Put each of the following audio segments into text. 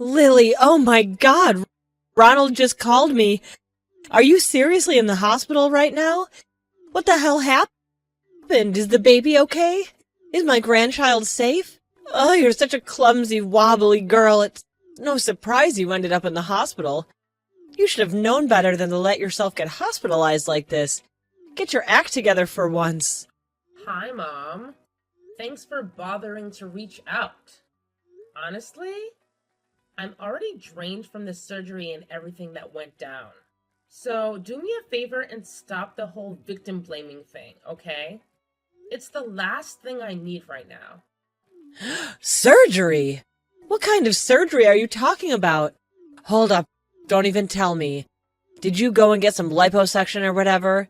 Lily, oh my God! Ronald just called me. Are you seriously in the hospital right now? What the hell happened? Is the baby okay? Is my grandchild safe? Oh, you're such a clumsy, wobbly girl. It's no surprise you ended up in the hospital. You should have known better than to let yourself get hospitalized like this. Get your act together for once. Hi, Mom. Thanks for bothering to reach out. Honestly, I'm already drained from the surgery and everything that went down. So do me a favor and stop the whole victim blaming thing, okay? It's the last thing I need right now. Surgery? What kind of surgery are you talking about? Hold up, don't even tell me. Did you go and get some liposuction or whatever?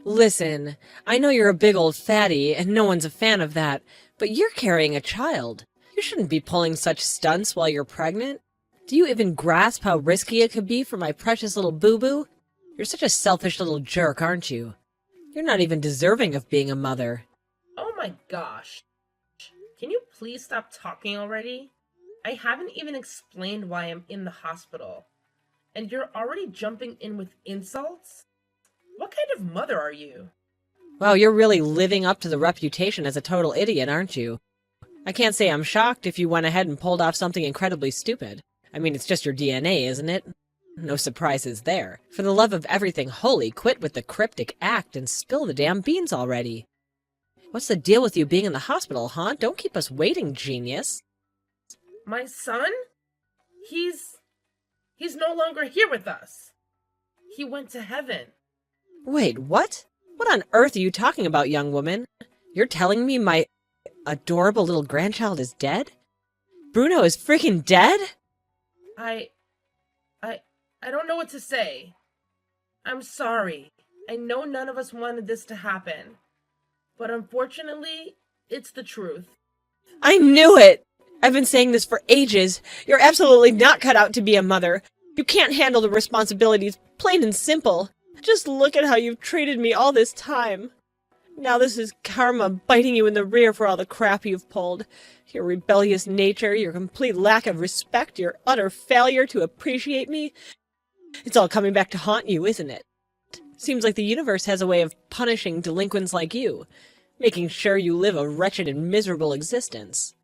Listen, I know you're a big old fatty and no one's a fan of that, but you're carrying a child. You shouldn't be pulling such stunts while you're pregnant. Do you even grasp how risky it could be for my precious little boo-boo? You're such a selfish little jerk, aren't you? You're not even deserving of being a mother. Oh my gosh. Can you please stop talking already? I haven't even explained why I'm in the hospital. And you're already jumping in with insults? What kind of mother are you? Well, you're really living up to the reputation as a total idiot, aren't you? I can't say I'm shocked if you went ahead and pulled off something incredibly stupid. I mean, it's just your DNA, isn't it? No surprises there. For the love of everything holy, quit with the cryptic act and spill the damn beans already. What's the deal with you being in the hospital, huh? Don't keep us waiting, genius. My son? He's no longer here with us. He went to heaven. Wait, what? What on earth are you talking about, young woman? You're telling me my adorable little grandchild is dead? Bruno is freaking dead? I don't know what to say. I'm sorry. I know none of us wanted this to happen. But unfortunately, it's the truth. I knew it! I've been saying this for ages. You're absolutely not cut out to be a mother. You can't handle the responsibilities, plain and simple. Just look at how you've treated me all this time. Now this is karma biting you in the rear for all the crap you've pulled. Your rebellious nature, your complete lack of respect, your utter failure to appreciate me. It's all coming back to haunt you, isn't it? Seems like the universe has a way of punishing delinquents like you, making sure you live a wretched and miserable existence.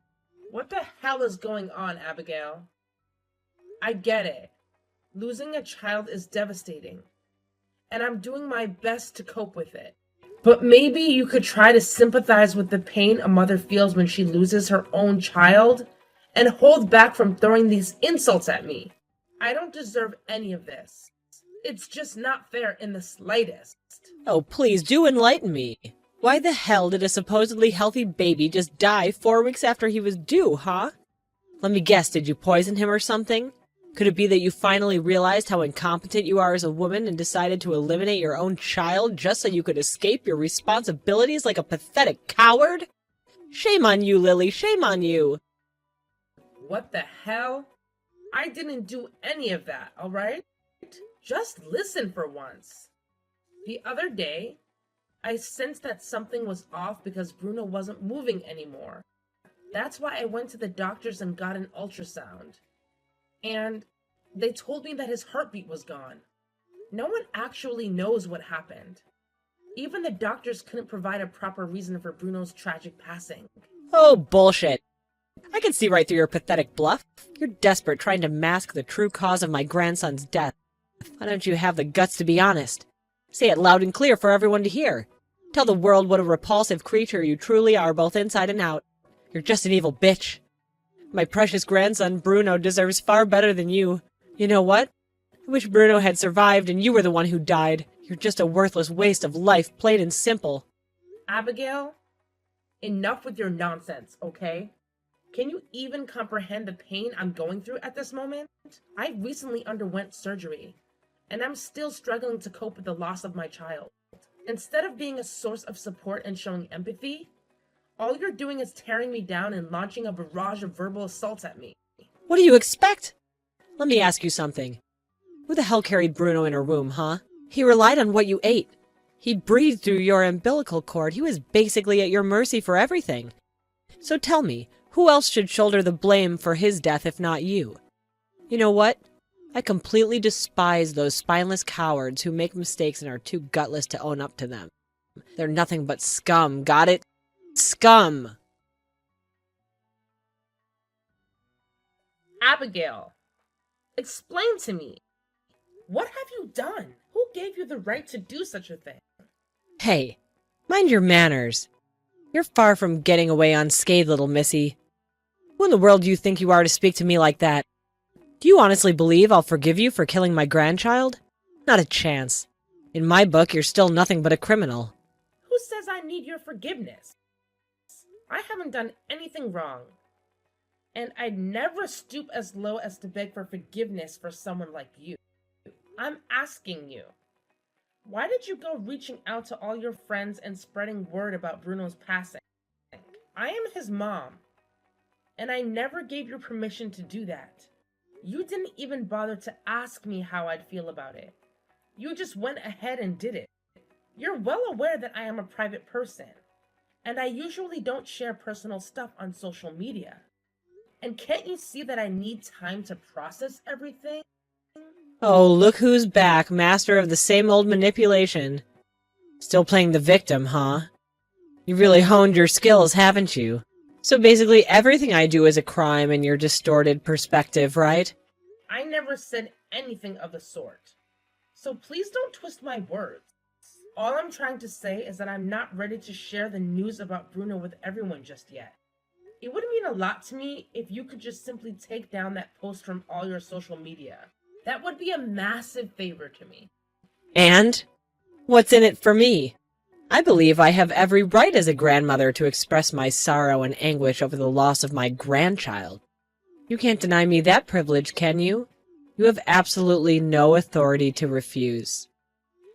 What the hell is going on, Abigail? I get it. Losing a child is devastating, and I'm doing my best to cope with it. But maybe you could try to sympathize with the pain a mother feels when she loses her own child, and hold back from throwing these insults at me. I don't deserve any of this. It's just not fair in the slightest. Oh, please do enlighten me. Why the hell did a supposedly healthy baby just die 4 weeks after he was due, huh? Let me guess, did you poison him or something? Could it be that you finally realized how incompetent you are as a woman and decided to eliminate your own child just so you could escape your responsibilities like a pathetic coward? Shame on you, Lily, shame on you. What the hell? I didn't do any of that, alright? Just listen for once. The other day, I sensed that something was off because Bruno wasn't moving anymore. That's why I went to the doctors and got an ultrasound. And they told me that his heartbeat was gone. No one actually knows what happened. Even the doctors couldn't provide a proper reason for Bruno's tragic passing. Oh, bullshit. I can see right through your pathetic bluff. You're desperate, trying to mask the true cause of my grandson's death. Why don't you have the guts to be honest? Say it loud and clear for everyone to hear. Tell the world what a repulsive creature you truly are, both inside and out. You're just an evil bitch. My precious grandson, Bruno, deserves far better than you. You know what? I wish Bruno had survived and you were the one who died. You're just a worthless waste of life, plain and simple. Abigail, enough with your nonsense, okay? Can you even comprehend the pain I'm going through at this moment? I recently underwent surgery, and I'm still struggling to cope with the loss of my child. Instead of being a source of support and showing empathy, all you're doing is tearing me down and launching a barrage of verbal assaults at me. What do you expect? Let me ask you something. Who the hell carried Bruno in her womb, huh? He relied on what you ate. He breathed through your umbilical cord. He was basically at your mercy for everything. So tell me, who else should shoulder the blame for his death if not you? You know what? I completely despise those spineless cowards who make mistakes and are too gutless to own up to them. They're nothing but scum, got it? Scum! Abigail, explain to me. What have you done? Who gave you the right to do such a thing? Hey, mind your manners. You're far from getting away unscathed, little missy. Who in the world do you think you are to speak to me like that? Do you honestly believe I'll forgive you for killing my grandchild? Not a chance. In my book, you're still nothing but a criminal. Who says I need your forgiveness? I haven't done anything wrong. And I'd never stoop as low as to beg for forgiveness for someone like you. I'm asking you, why did you go reaching out to all your friends and spreading word about Bruno's passing? I am his mom, and I never gave you permission to do that. You didn't even bother to ask me how I'd feel about it. You just went ahead and did it. You're well aware that I am a private person, and I usually don't share personal stuff on social media. And can't you see that I need time to process everything? Oh, look who's back, master of the same old manipulation. Still playing the victim, huh? You really honed your skills, haven't you? So basically everything I do is a crime in your distorted perspective, right? I never said anything of the sort. So please don't twist my words. All I'm trying to say is that I'm not ready to share the news about Bruno with everyone just yet. It would mean a lot to me if you could just simply take down that post from all your social media. That would be a massive favor to me. And? What's in it for me? I believe I have every right as a grandmother to express my sorrow and anguish over the loss of my grandchild. You can't deny me that privilege, can you? You have absolutely no authority to refuse.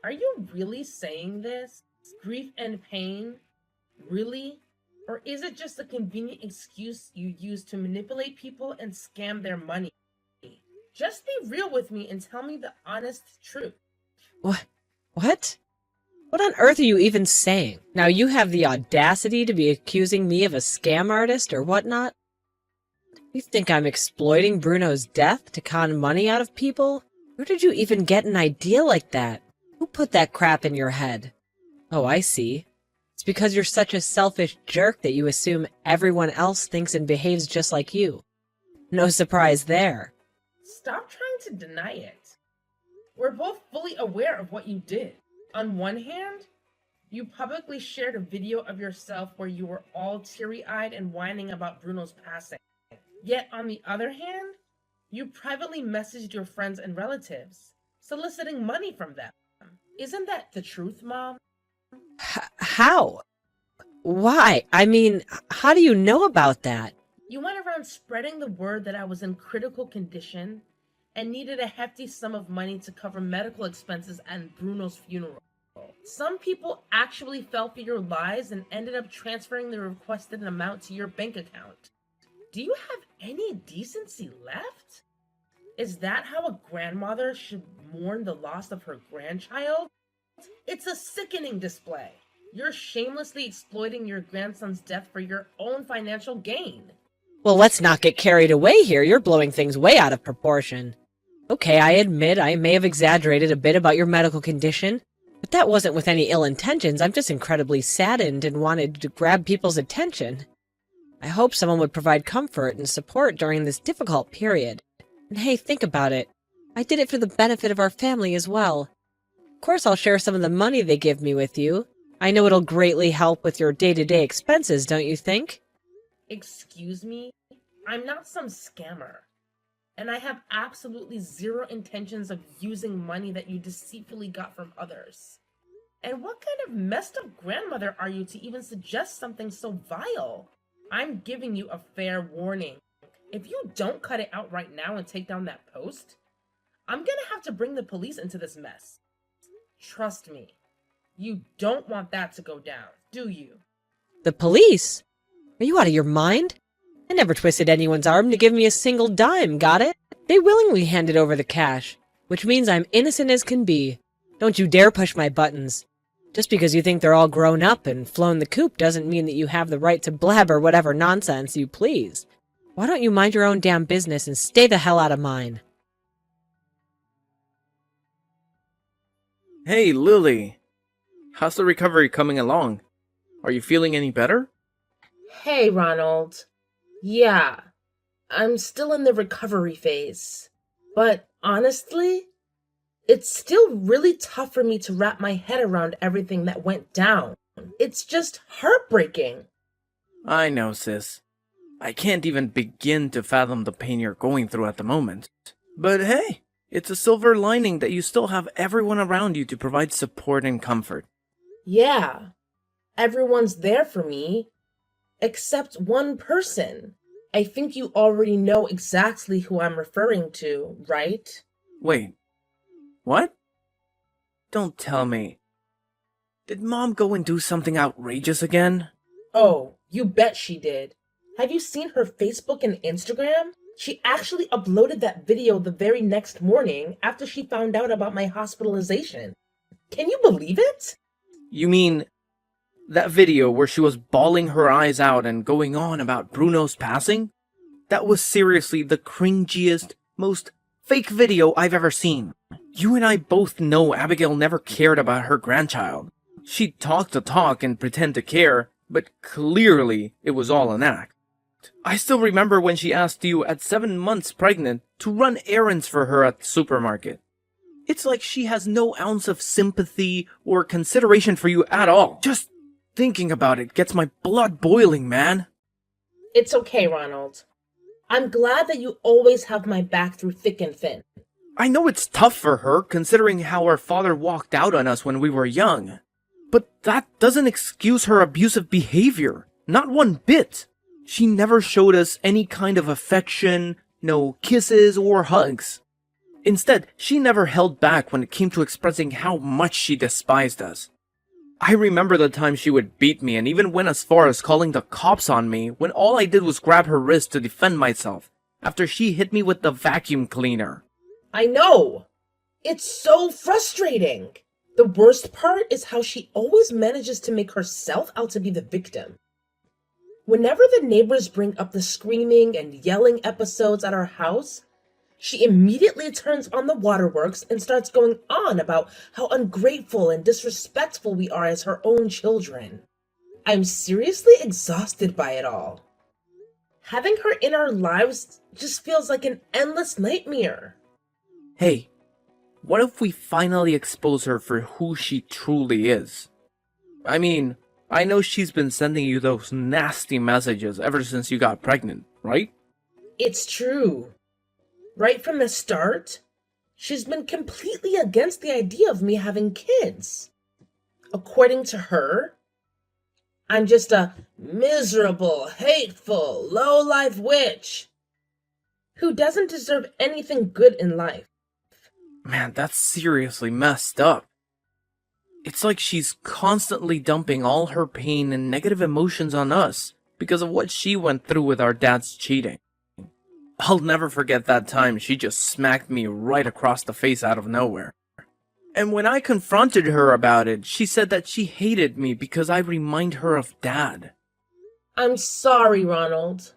Are you really saying this? Grief and pain? Really? Or is it just a convenient excuse you use to manipulate people and scam their money? Just be real with me and tell me the honest truth. What? What? What on earth are you even saying? Now you have the audacity to be accusing me of a scam artist or whatnot? You think I'm exploiting Bruno's death to con money out of people? Where did you even get an idea like that? Who put that crap in your head? Oh, I see. It's because you're such a selfish jerk that you assume everyone else thinks and behaves just like you. No surprise there. Stop trying to deny it. We're both fully aware of what you did. On one hand, you publicly shared a video of yourself where you were all teary-eyed and whining about Bruno's passing. Yet on the other hand, you privately messaged your friends and relatives, soliciting money from them. Isn't that the truth, Mom? How? Why? I mean, how do you know about that? You went around spreading the word that I was in critical condition and needed a hefty sum of money to cover medical expenses and Bruno's funeral. Some people actually fell for your lies and ended up transferring the requested amount to your bank account. Do you have any decency left? Is that how a grandmother should mourn the loss of her grandchild? It's a sickening display. You're shamelessly exploiting your grandson's death for your own financial gain. Well, let's not get carried away here. You're blowing things way out of proportion. Okay, I admit I may have exaggerated a bit about your medical condition, but that wasn't with any ill intentions. I'm just incredibly saddened and wanted to grab people's attention. I hope someone would provide comfort and support during this difficult period. And hey, think about it. I did it for the benefit of our family as well. Of course, I'll share some of the money they give me with you. I know it'll greatly help with your day-to-day expenses, don't you think? Excuse me? I'm not some scammer. And I have absolutely zero intentions of using money that you deceitfully got from others. And what kind of messed up grandmother are you to even suggest something so vile? I'm giving you a fair warning. If you don't cut it out right now and take down that post, I'm gonna have to bring the police into this mess. Trust me, you don't want that to go down, do you? The police? Are you out of your mind? I never twisted anyone's arm to give me a single dime, got it? They willingly handed over the cash, which means I'm innocent as can be. Don't you dare push my buttons. Just because you think they're all grown up and flown the coop doesn't mean that you have the right to blabber whatever nonsense you please. Why don't you mind your own damn business and stay the hell out of mine? Hey, Lily. How's the recovery coming along? Are you feeling any better? Hey, Ronald. Yeah, I'm still in the recovery phase. But honestly, it's still really tough for me to wrap my head around everything that went down. It's just heartbreaking. I know, sis. I can't even begin to fathom the pain you're going through at the moment. But hey, it's a silver lining that you still have everyone around you to provide support and comfort. Yeah, everyone's there for me, except one person. I think you already know exactly who I'm referring to, right? Wait, what? Don't tell me. Did Mom go and do something outrageous again? Oh, you bet she did. Have you seen her Facebook and Instagram? She actually uploaded that video the very next morning after she found out about my hospitalization. Can you believe it? You mean that video where she was bawling her eyes out and going on about Bruno's passing? That was seriously the cringiest, most fake video I've ever seen. You and I both know Abigail never cared about her grandchild. She'd talk the talk and pretend to care, but clearly it was all an act. I still remember when she asked you at 7 months pregnant to run errands for her at the supermarket. It's like she has no ounce of sympathy or consideration for you at all. Just thinking about it gets my blood boiling, man. It's okay, Ronald. I'm glad that you always have my back through thick and thin. I know it's tough for her, considering how our father walked out on us when we were young. But that doesn't excuse her abusive behavior. Not one bit. She never showed us any kind of affection, no kisses or hugs. Instead, she never held back when it came to expressing how much she despised us. I remember the time she would beat me and even went as far as calling the cops on me when all I did was grab her wrist to defend myself after she hit me with the vacuum cleaner. I know! It's so frustrating! The worst part is how she always manages to make herself out to be the victim. Whenever the neighbors bring up the screaming and yelling episodes at our house, she immediately turns on the waterworks and starts going on about how ungrateful and disrespectful we are as her own children. I'm seriously exhausted by it all. Having her in our lives just feels like an endless nightmare. Hey, what if we finally expose her for who she truly is? I mean, I know she's been sending you those nasty messages ever since you got pregnant, right? It's true. Right from the start, she's been completely against the idea of me having kids. According to her, I'm just a miserable, hateful, low-life witch who doesn't deserve anything good in life. Man, that's seriously messed up. It's like she's constantly dumping all her pain and negative emotions on us because of what she went through with our dad's cheating. I'll never forget that time she just smacked me right across the face out of nowhere. And when I confronted her about it, she said that she hated me because I remind her of Dad. I'm sorry, Ronald.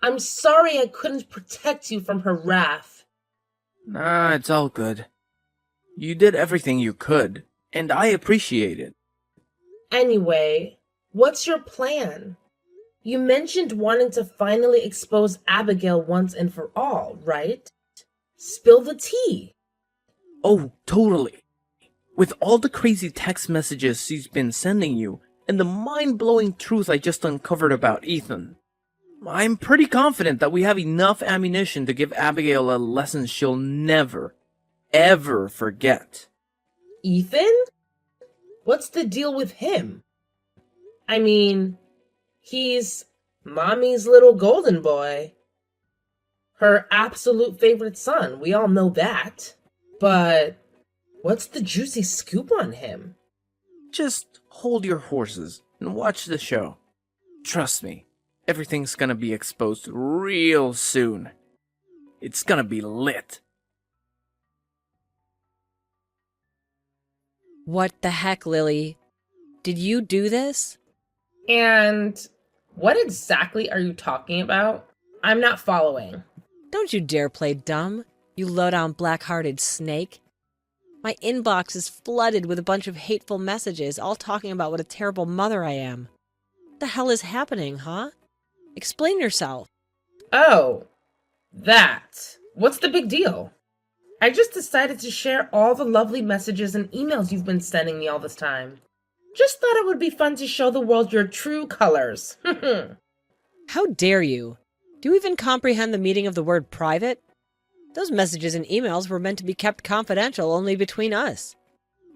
I'm sorry I couldn't protect you from her wrath. Nah, it's all good. You did everything you could, and I appreciate it. Anyway, what's your plan? You mentioned wanting to finally expose Abigail once and for all, right? Spill the tea. Oh, totally. With all the crazy text messages she's been sending you, and the mind-blowing truth I just uncovered about Ethan, I'm pretty confident that we have enough ammunition to give Abigail a lesson she'll never, ever forget. Ethan? What's the deal with him? I mean, he's Mommy's little golden boy. Her absolute favorite son, we all know that. But what's the juicy scoop on him? Just hold your horses and watch the show. Trust me, everything's gonna be exposed real soon. It's gonna be lit. What the heck, Lily? Did you do this? And What exactly are you talking about? I'm not following. Don't you dare play dumb, you low-down black-hearted snake. My inbox is flooded with a bunch of hateful messages, all talking about what a terrible mother I am. What the hell is happening, huh? Explain yourself. Oh, that. What's the big deal? I just decided to share all the lovely messages and emails you've been sending me all this time. Just thought it would be fun to show the world your true colors. How dare you? Do you even comprehend the meaning of the word private? Those messages and emails were meant to be kept confidential only between us.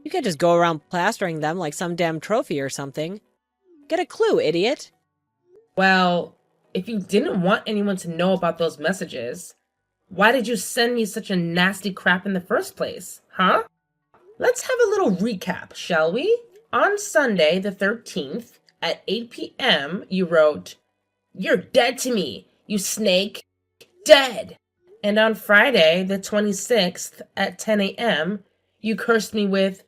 You can't just go around plastering them like some damn trophy or something. Get a clue, idiot. Well, if you didn't want anyone to know about those messages, why did you send me such a nasty crap in the first place, huh? Let's have a little recap, shall we? On Sunday, the 13th, at 8 p.m., you wrote, "You're dead to me, you snake. Dead." And on Friday, the 26th, at 10 a.m., you cursed me with,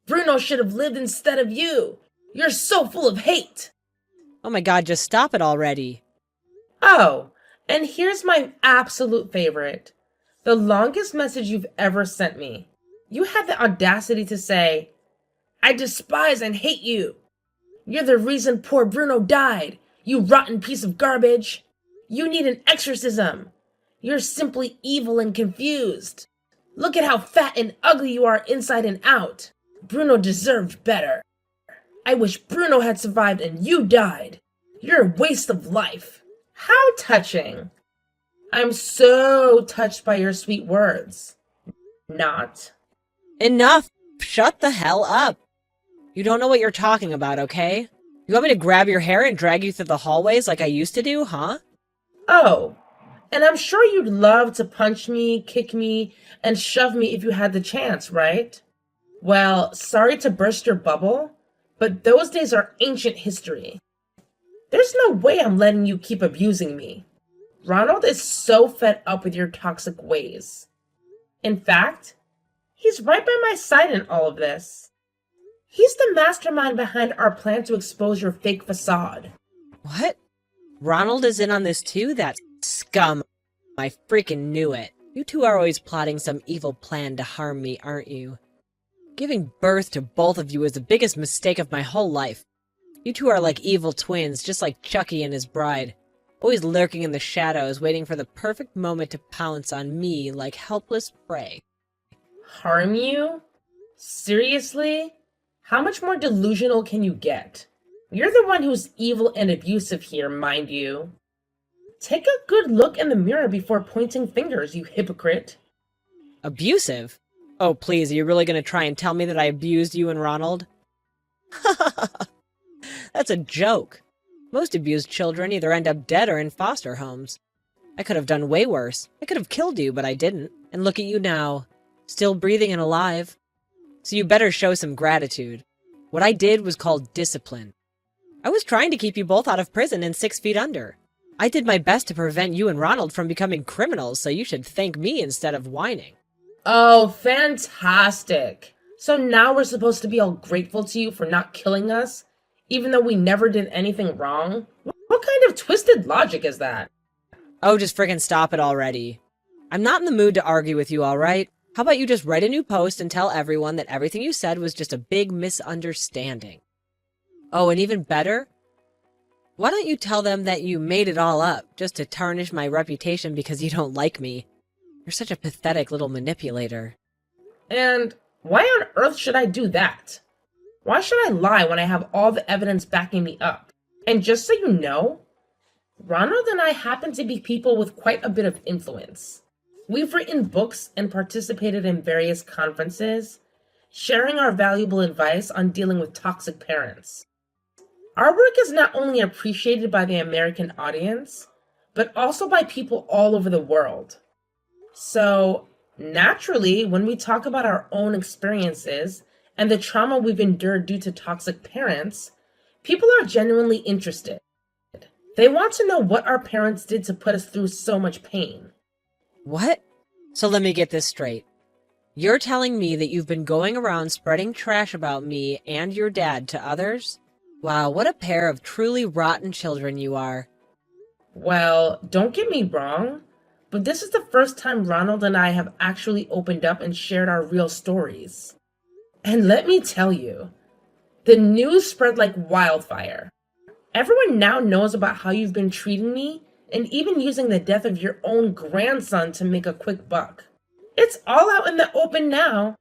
"Bruno should have lived instead of you. You're so full of hate." Oh my god, just stop it already. Oh, and here's my absolute favorite. The longest message you've ever sent me. You had the audacity to say, "I despise and hate you. You're the reason poor Bruno died, you rotten piece of garbage. You need an exorcism. You're simply evil and confused. Look at how fat and ugly you are inside and out. Bruno deserved better. I wish Bruno had survived and you died. You're a waste of life." How touching. I'm so touched by your sweet words. Not. Enough! Shut the hell up! You don't know what you're talking about, okay? You want me to grab your hair and drag you through the hallways like I used to do, huh? Oh, and I'm sure you'd love to punch me, kick me, and shove me if you had the chance, right? Well, sorry to burst your bubble, but those days are ancient history. There's no way I'm letting you keep abusing me. Ronald is so fed up with your toxic ways. In fact, he's right by my side in all of this. He's the mastermind behind our plan to expose your fake facade. What? Ronald is in on this too? That scum. I freaking knew it. You two are always plotting some evil plan to harm me, aren't you? Giving birth to both of you is the biggest mistake of my whole life. You two are like evil twins, just like Chucky and his bride. Always lurking in the shadows, waiting for the perfect moment to pounce on me like helpless prey. Harm you? Seriously? How much more delusional can you get? You're the one who's evil and abusive here, mind you. Take a good look in the mirror before pointing fingers, you hypocrite. Abusive? Oh, please, are you really going to try and tell me that I abused you and Ronald? That's a joke. Most abused children either end up dead or in foster homes. I could have done way worse. I could have killed you, but I didn't. And look at you now, still breathing and alive. So you better show some gratitude. What I did was called discipline. I was trying to keep you both out of prison and 6 feet under. I did my best to prevent you and Ronald from becoming criminals, so you should thank me instead of whining. Oh, fantastic. So now we're supposed to be all grateful to you for not killing us, even though we never did anything wrong? What kind of twisted logic is that? Oh, just friggin' stop it already. I'm not in the mood to argue with you, alright? How about you just write a new post and tell everyone that everything you said was just a big misunderstanding? Oh, and even better, why don't you tell them that you made it all up just to tarnish my reputation because you don't like me? You're such a pathetic little manipulator. And why on earth should I do that? Why should I lie when I have all the evidence backing me up? And just so you know, Ronald and I happen to be people with quite a bit of influence. We've written books and participated in various conferences, sharing our valuable advice on dealing with toxic parents. Our work is not only appreciated by the American audience, but also by people all over the world. So, naturally, when we talk about our own experiences and the trauma we've endured due to toxic parents, people are genuinely interested. They want to know what our parents did to put us through so much pain. What? So let me get this straight. You're telling me that you've been going around spreading trash about me and your dad to others? Wow, what a pair of truly rotten children you are. Well, don't get me wrong, but this is the first time Ronald and I have actually opened up and shared our real stories. And let me tell you, the news spread like wildfire. Everyone now knows about how you've been treating me and even using the death of your own grandson to make a quick buck. It's all out in the open now.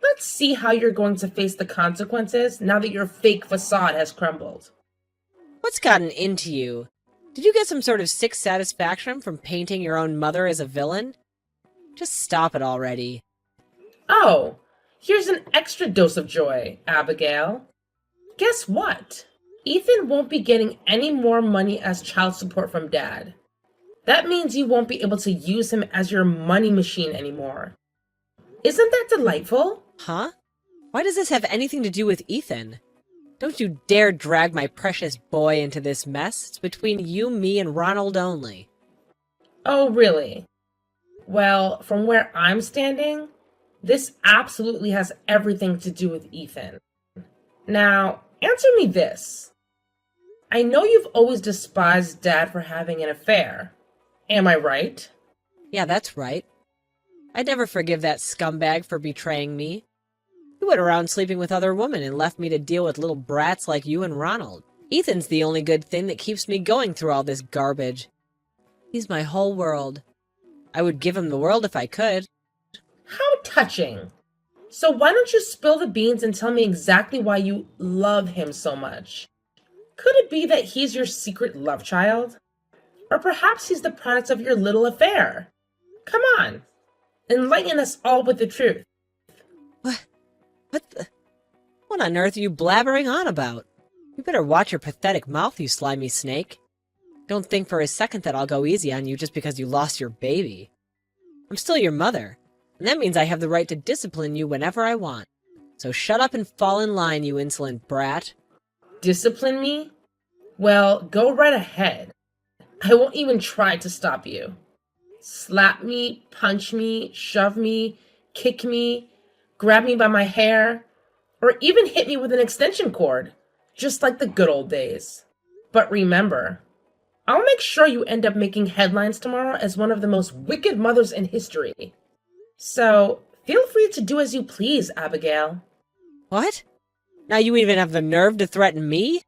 Let's see how you're going to face the consequences now that your fake facade has crumbled. What's gotten into you? Did you get some sort of sick satisfaction from painting your own mother as a villain? Just stop it already. Oh, here's an extra dose of joy, Abigail. Guess what? Ethan won't be getting any more money as child support from Dad. That means you won't be able to use him as your money machine anymore. Isn't that delightful? Huh? Why does this have anything to do with Ethan? Don't you dare drag my precious boy into this mess. It's between you, me, and Ronald only. Oh, really? Well, from where I'm standing, this absolutely has everything to do with Ethan. Now, answer me this. I know you've always despised Dad for having an affair. Am I right? Yeah, that's right. I'd never forgive that scumbag for betraying me. He went around sleeping with other women and left me to deal with little brats like you and Ronald. Ethan's the only good thing that keeps me going through all this garbage. He's my whole world. I would give him the world if I could. How touching. So why don't you spill the beans and tell me exactly why you love him so much? Could it be that he's your secret love child? Or perhaps he's the product of your little affair? Come on, enlighten us all with the truth. What on earth are you blabbering on about? You better watch your pathetic mouth, you slimy snake. Don't think for a second that I'll go easy on you just because you lost your baby. I'm still your mother, and that means I have the right to discipline you whenever I want. So shut up and fall in line, you insolent brat. Discipline me? Well, go right ahead. I won't even try to stop you. Slap me, punch me, shove me, kick me, grab me by my hair, or even hit me with an extension cord, just like the good old days. But remember, I'll make sure you end up making headlines tomorrow as one of the most wicked mothers in history. So, feel free to do as you please, Abigail. What? Now you even have the nerve to threaten me?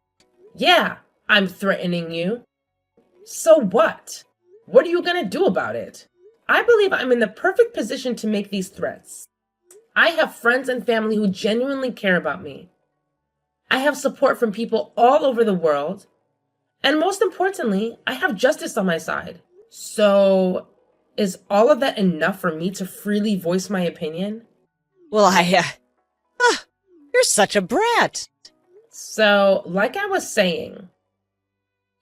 Yeah, I'm threatening you. So what? What are you gonna do about it? I believe I'm in the perfect position to make these threats. I have friends and family who genuinely care about me. I have support from people all over the world. And most importantly, I have justice on my side. So, is all of that enough for me to freely voice my opinion? Well, you're such a brat. So, like I was saying,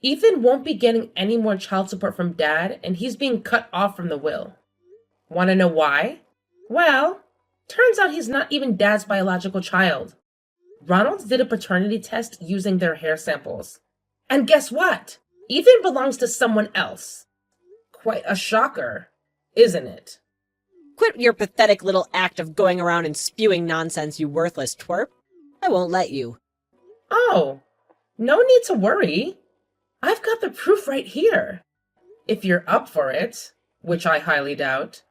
Ethan won't be getting any more child support from Dad, and he's being cut off from the will. Want to know why? Well, turns out he's not even Dad's biological child. Ronald did a paternity test using their hair samples. And guess what? Ethan belongs to someone else. Quite a shocker, isn't it? Quit your pathetic little act of going around and spewing nonsense, you worthless twerp. I won't let you. Oh, no need to worry. I've got the proof right here. If you're up for it, which I highly doubt,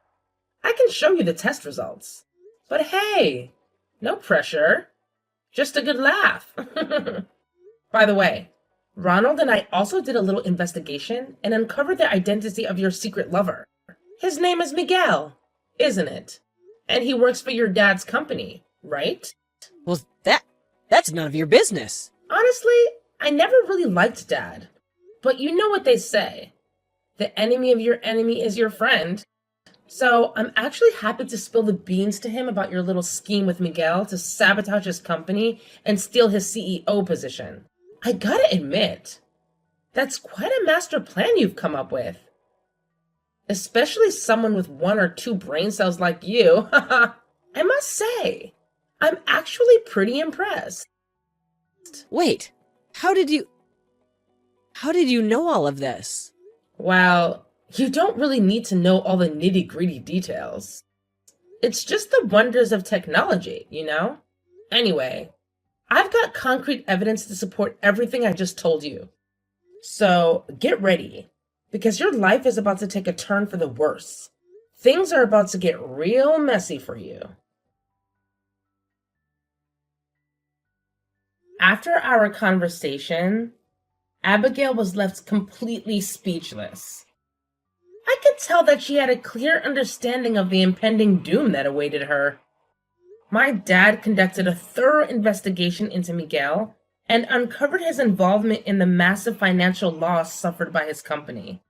I can show you the test results. But hey, no pressure. Just a good laugh. By the way, Ronald and I also did a little investigation and uncovered the identity of your secret lover. His name is Miguel, isn't it? And he works for your dad's company, right? Well, that's none of your business. Honestly, I never really liked Dad. But you know what they say. The enemy of your enemy is your friend. So I'm actually happy to spill the beans to him about your little scheme with Miguel to sabotage his company and steal his CEO position. I gotta admit, that's quite a master plan you've come up with. Especially someone with 1 or 2 brain cells like you. I must say, I'm actually pretty impressed. Wait, how did you know all of this? Well, you don't really need to know all the nitty-gritty details. It's just the wonders of technology, you know? Anyway, I've got concrete evidence to support everything I just told you. So get ready, because your life is about to take a turn for the worse. Things are about to get real messy for you. After our conversation, Abigail was left completely speechless. I could tell that she had a clear understanding of the impending doom that awaited her. My dad conducted a thorough investigation into Miguel and uncovered his involvement in the massive financial loss suffered by his company.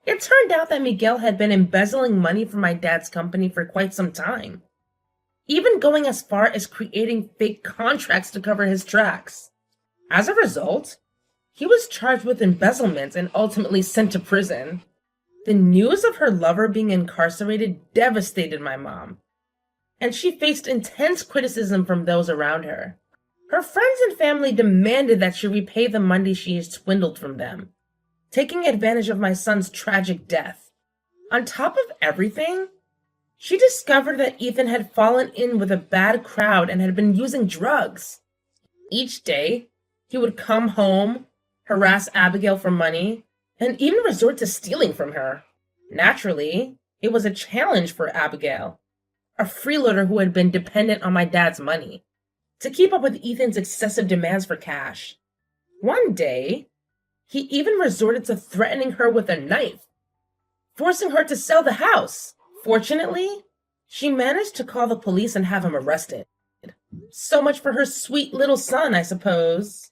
It turned out that Miguel had been embezzling money from my dad's company for quite some time, even going as far as creating fake contracts to cover his tracks. As a result, he was charged with embezzlement and ultimately sent to prison. The news of her lover being incarcerated devastated my mom, and she faced intense criticism from those around her. Her friends and family demanded that she repay the money she had swindled from them, taking advantage of my son's tragic death. On top of everything, she discovered that Ethan had fallen in with a bad crowd and had been using drugs. Each day, he would come home, harass Abigail for money, and even resort to stealing from her. Naturally, it was a challenge for Abigail, a freeloader who had been dependent on my dad's money, to keep up with Ethan's excessive demands for cash. One day, he even resorted to threatening her with a knife, forcing her to sell the house. Fortunately, she managed to call the police and have him arrested. So much for her sweet little son, I suppose.